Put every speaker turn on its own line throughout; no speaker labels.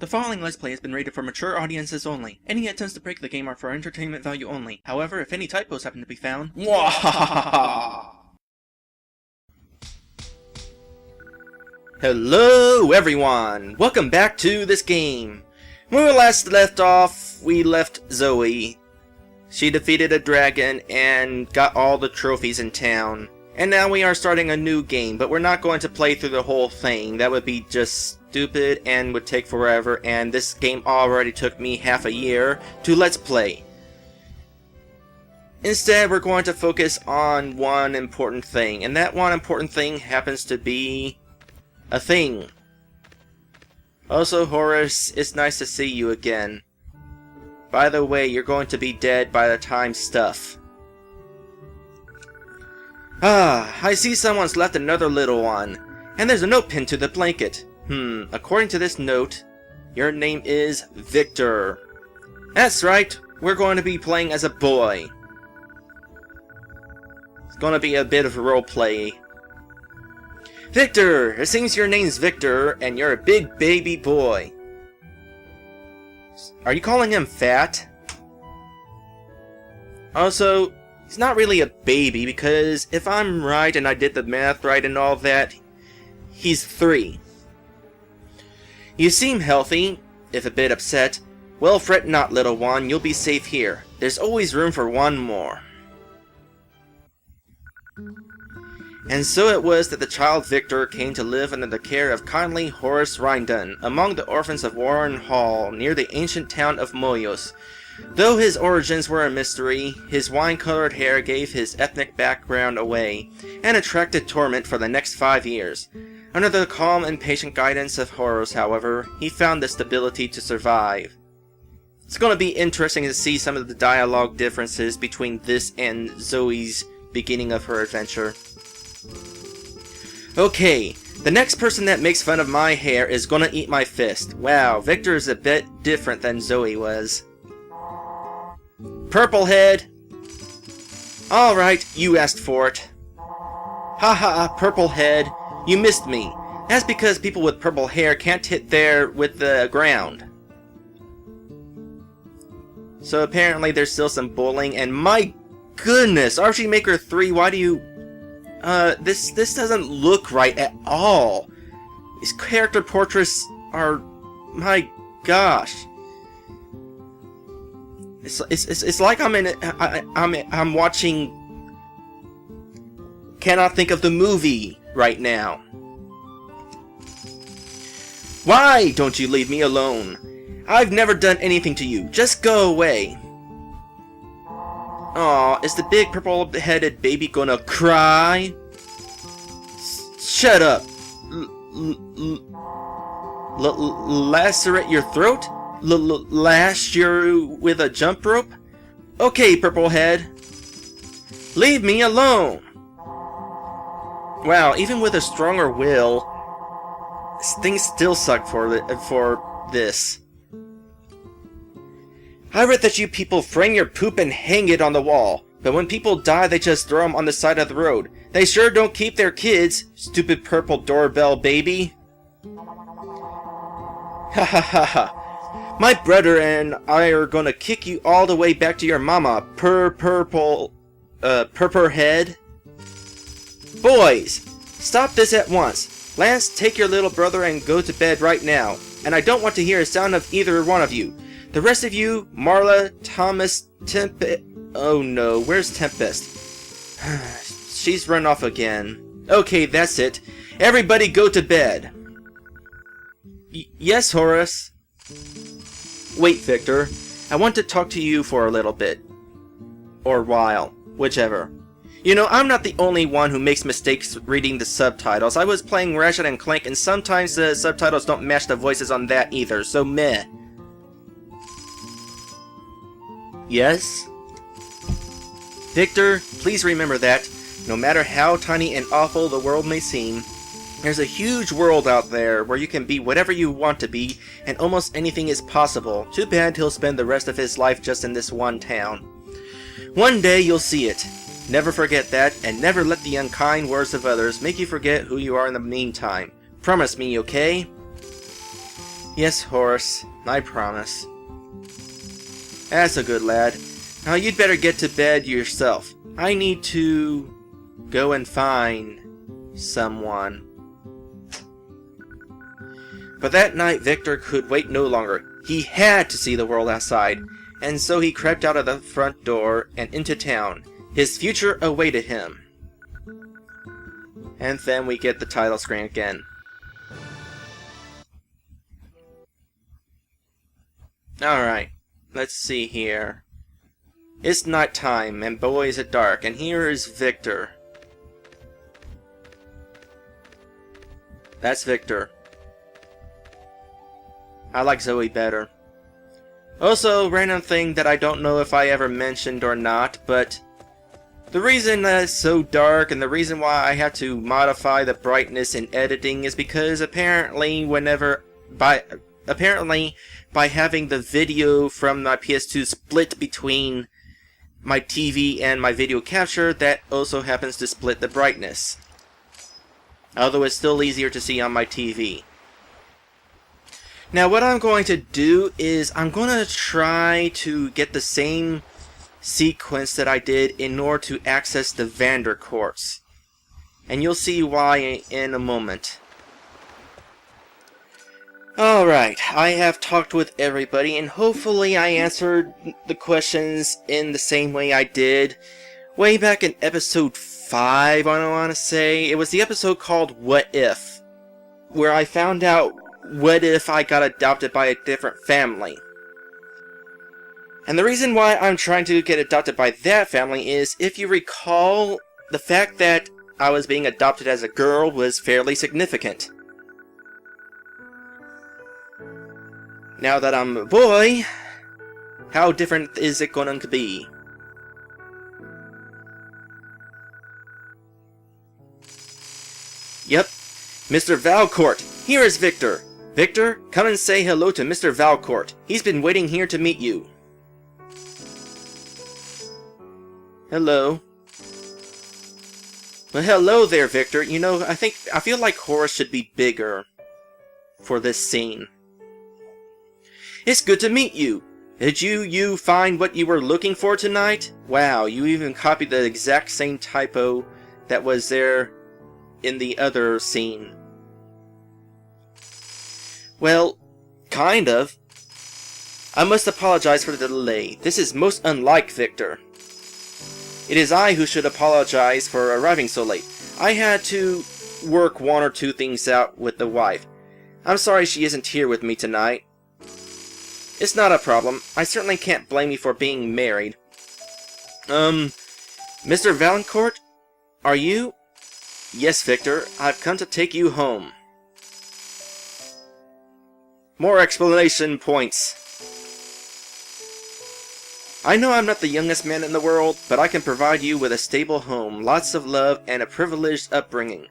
The following Let's Play has been rated for mature audiences only. Any attempts to break the game are for entertainment value only. However, if any typos happen to be found... Hello everyone! Welcome back to this game! When we last left off, we left Zoe. She defeated a dragon and got all the trophies in town. And now we are starting a new game, but we're not going to play through the whole thing. That would be just stupid and would take forever, and this game already took me half a year to Let's Play. Instead, we're going to focus on one important thing, and that one important thing happens to be a thing. Also, Horace, it's nice to see you again. By the way, you're going to be dead by the time stuff. Ah, I see someone's left another little one. And there's a note pinned to the blanket. According to this note, your name is Victor. That's right, we're going to be playing as a boy. It's going to be a bit of roleplay. Victor! It seems your name's Victor, and you're a big baby boy. Are you calling him fat? Also, he's not really a baby, because if I'm right and I did the math right and all that, he's 3. You seem healthy, if a bit upset. Well, fret not, little one, you'll be safe here. There's always room for one more. And so it was that the child Victor came to live under the care of kindly Horace Rindon, among the orphans of Warren Hall, near the ancient town of Moyos. Though his origins were a mystery, his wine-colored hair gave his ethnic background away, and attracted torment for the next 5 years. Under the calm and patient guidance of Horace, however, he found the stability to survive. It's going to be interesting to see some of the dialogue differences between this and Zoe's beginning of her adventure. Okay, the next person that makes fun of my hair is gonna eat my fist. Wow, Victor is a bit different than Zoe was. Purplehead! Alright, you asked for it. Haha, Purplehead, you missed me. That's because people with purple hair can't hit there with the ground. So apparently there's still some bullying, and my goodness, RG Maker 3, why do you... this doesn't look right at all. These character portraits are... my gosh. It's like I'm watching... Cannot think of the movie right now. Why don't you leave me alone? I've never done anything to you. Just go away. Aw, is the big purple-headed baby gonna cry? Shut up! Lacerate your throat? Lash you with a jump rope? Okay, Purplehead. Leave me alone! Wow, even with a stronger will, things still suck for this. I read that you people frame your poop and hang it on the wall, but when people die they just throw them on the side of the road. They sure don't keep their kids, stupid purple doorbell baby. Ha ha ha ha. My brother and I are gonna kick you all the way back to your mama, Purperhead. Boys, stop this at once. Lance, take your little brother and go to bed right now, and I don't want to hear a sound of either one of you. The rest of you, Marla, Thomas, Tempest... Oh no, where's Tempest? She's run off again. Okay, that's it. Everybody go to bed. Yes, Horace. Wait, Victor. I want to talk to you for a little bit. Or while. Whichever. You know, I'm not the only one who makes mistakes reading the subtitles. I was playing Ratchet & Clank, and sometimes the subtitles don't match the voices on that either, so meh. Yes? Victor, please remember that, no matter how tiny and awful the world may seem, there's a huge world out there where you can be whatever you want to be, and almost anything is possible. Too bad he'll spend the rest of his life just in this one town. One day you'll see it. Never forget that, and never let the unkind words of others make you forget who you are in the meantime. Promise me, okay? Yes, Horace, I promise. That's a good lad. Now you'd better get to bed yourself. I need to go and find someone. But that night Victor could wait no longer. He had to see the world outside, and so he crept out of the front door and into town. His future awaited him. And then we get the title screen again. Alright, let's see here. It's night time, and boy is it dark, and here is Victor. That's Victor. I like Zoe better. Also, random thing that I don't know if I ever mentioned or not, but the reason that it's so dark and the reason why I have to modify the brightness in editing is because apparently by having the video from my PS2 split between my TV and my video capture, that also happens to split the brightness. Although it's still easier to see on my TV. Now what I'm going to do is I'm going to try to get the same sequence that I did in order to access the Valencourts. And you'll see why in a moment. Alright, I have talked with everybody and hopefully I answered the questions in the same way I did way back in episode 5, I want to say. It was the episode called What If, where I found out what if I got adopted by a different family. And the reason why I'm trying to get adopted by that family is, if you recall, the fact that I was being adopted as a girl was fairly significant. Now that I'm a boy, how different is it going to be? Yep, Mr. Valencourt, here is Victor. Victor, come and say hello to Mr. Valencourt. He's been waiting here to meet you. Hello. Well, hello there, Victor. You know, I feel like Horace should be bigger for this scene. It's good to meet you. Did you find what you were looking for tonight? Wow, you even copied the exact same typo that was there in the other scene. Well, kind of. I must apologize for the delay. This is most unlike Victor. It is I who should apologize for arriving so late. I had to work one or two things out with the wife. I'm sorry she isn't here with me tonight. It's not a problem. I certainly can't blame you for being married. Mr. Valencourt? Are you? Yes, Victor. I've come to take you home. More explanation points. I know I'm not the youngest man in the world, but I can provide you with a stable home, lots of love, and a privileged upbringing.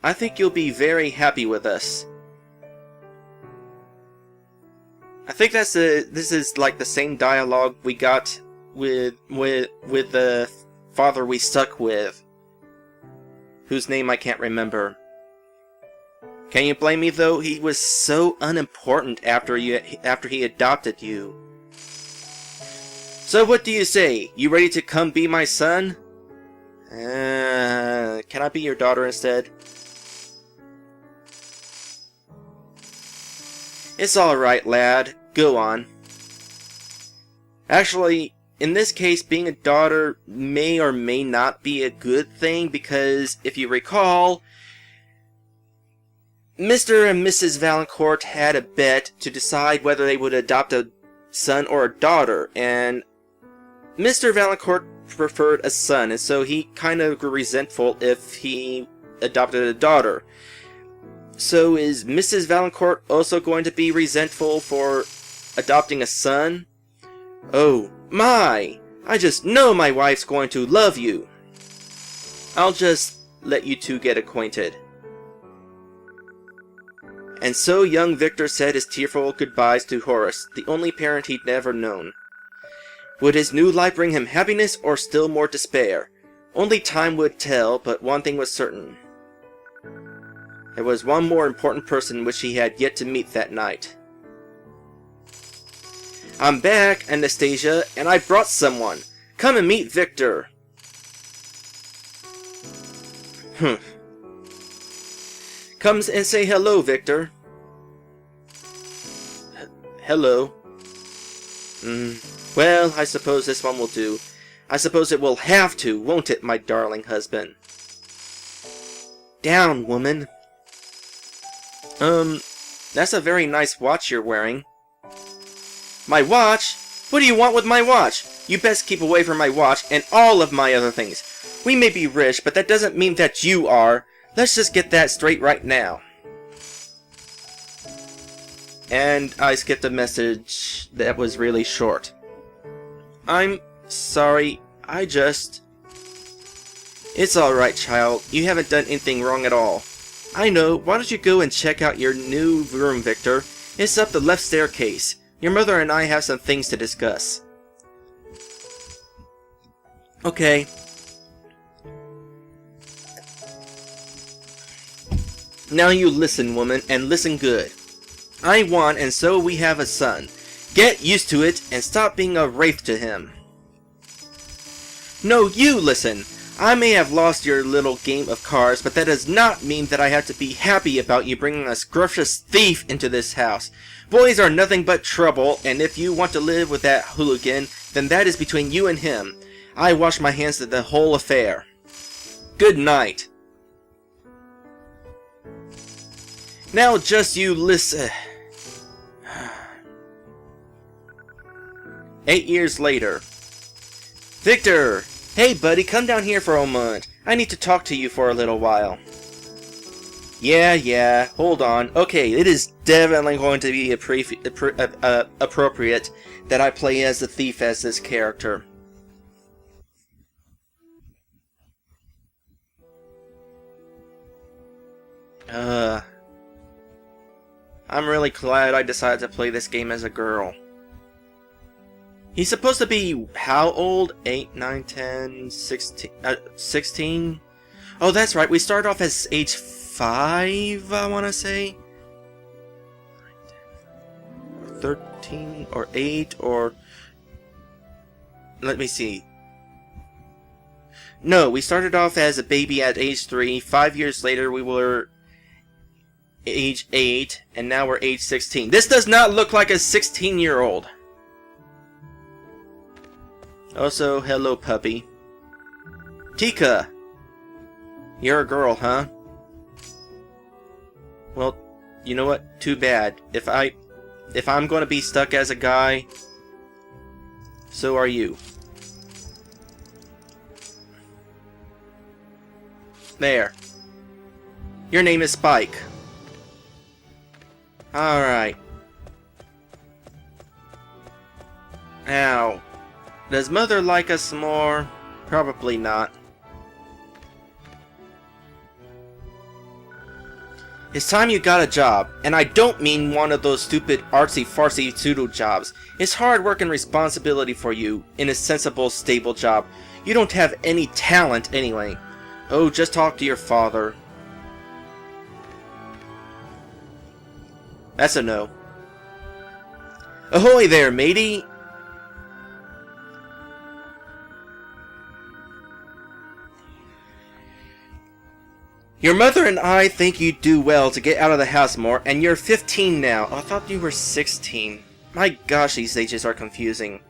I think you'll be very happy with us. I think this is like the same dialogue we got with the father we stuck with, whose name I can't remember. Can you blame me though? He was so unimportant after he adopted you. So what do you say? You ready to come be my son? Can I be your daughter instead? It's alright, lad. Go on. Actually, in this case, being a daughter may or may not be a good thing, because if you recall, Mr. and Mrs. Valencourt had a bet to decide whether they would adopt a son or a daughter, and Mr. Valencourt preferred a son, and so he kind of grew resentful if he adopted a daughter. So is Mrs. Valencourt also going to be resentful for adopting a son? Oh my! I just know my wife's going to love you! I'll just let you two get acquainted. And so young Victor said his tearful goodbyes to Horace, the only parent he'd never known. Would his new life bring him happiness or still more despair? Only time would tell, but one thing was certain. There was one more important person which he had yet to meet that night. I'm back, Anastasia, and I brought someone. Come and meet Victor. Come and say hello, Victor. Hello. Well, I suppose this one will do. I suppose it will have to, won't it, my darling husband? Down, woman. That's a very nice watch you're wearing. My watch? What do you want with my watch? You best keep away from my watch and all of my other things. We may be rich, but that doesn't mean that you are. Let's just get that straight right now. And I skipped a message that was really short. I'm sorry, It's alright, child. You haven't done anything wrong at all. I know. Why don't you go and check out your new room, Victor? It's up the left staircase. Your mother and I have some things to discuss. Okay. Now you listen, woman, and listen good. I won, and so we have a son. Get used to it, and stop being a wraith to him. No, you listen. I may have lost your little game of cards, but that does not mean that I have to be happy about you bringing a scrumptious thief into this house. Boys are nothing but trouble, and if you want to live with that hooligan, then that is between you and him. I wash my hands of the whole affair. Good night. Now just you listen. 8 years later. Victor! Hey buddy, come down here for a moment. I need to talk to you for a little while. Yeah, hold on. Okay, it is definitely going to be appropriate that I play as the thief as this character. I'm really glad I decided to play this game as a girl. He's supposed to be how old? 8, 9, 10, 16? 16? Oh, that's right. We started off as age 5, I want to say. 13 or 8 or... Let me see. No, we started off as a baby at age 3. 5 years later, we were age 8, and now we're age 16. This does not look like a 16-year-old. Also, hello, puppy. Tika! You're a girl, huh? Well, you know what? Too bad. If I'm gonna be stuck as a guy, so are you. There. Your name is Spike. Alright. Now, does Mother like us more? Probably not. It's time you got a job, and I don't mean one of those stupid artsy-fartsy pseudo jobs. It's hard work and responsibility for you in a sensible, stable job. You don't have any talent anyway. Oh, just talk to your father. That's a no. Ahoy there, matey! Your mother and I think you'd do well to get out of the house more, and you're 15 now. Oh, I thought you were 16. My gosh, these ages are confusing.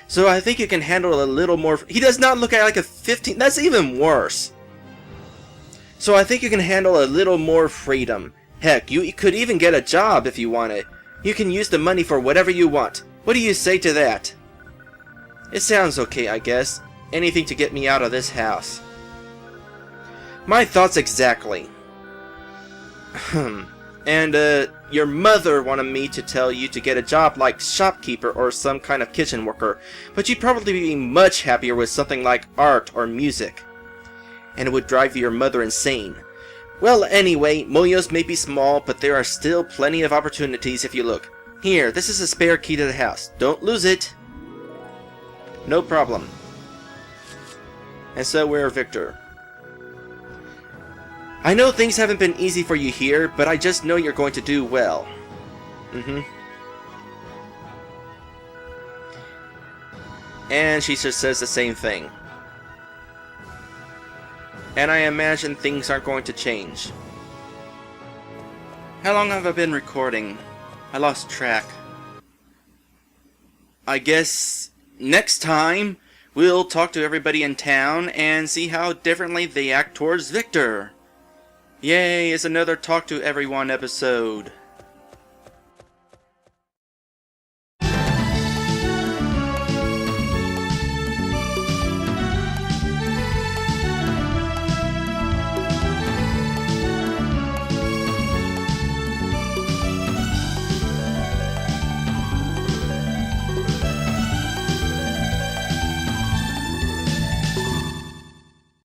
So I think you can handle a little more... He does not look like a 15... That's even worse. So I think you can handle a little more freedom. Heck, you could even get a job if you wanted. You can use the money for whatever you want. What do you say to that? It sounds okay, I guess. Anything to get me out of this house. My thoughts exactly. And, your mother wanted me to tell you to get a job like shopkeeper or some kind of kitchen worker, but you'd probably be much happier with something like art or music. And it would drive your mother insane. Well, anyway, Moyos may be small, but there are still plenty of opportunities if you look. Here, this is a spare key to the house. Don't lose it. No problem. And so we're Victor. I know things haven't been easy for you here, but I just know you're going to do well. And she just says the same thing. And I imagine things aren't going to change. How long have I been recording? I lost track. I guess next time we'll talk to everybody in town and see how differently they act towards Victor. Yay, it's another Talk to Everyone episode.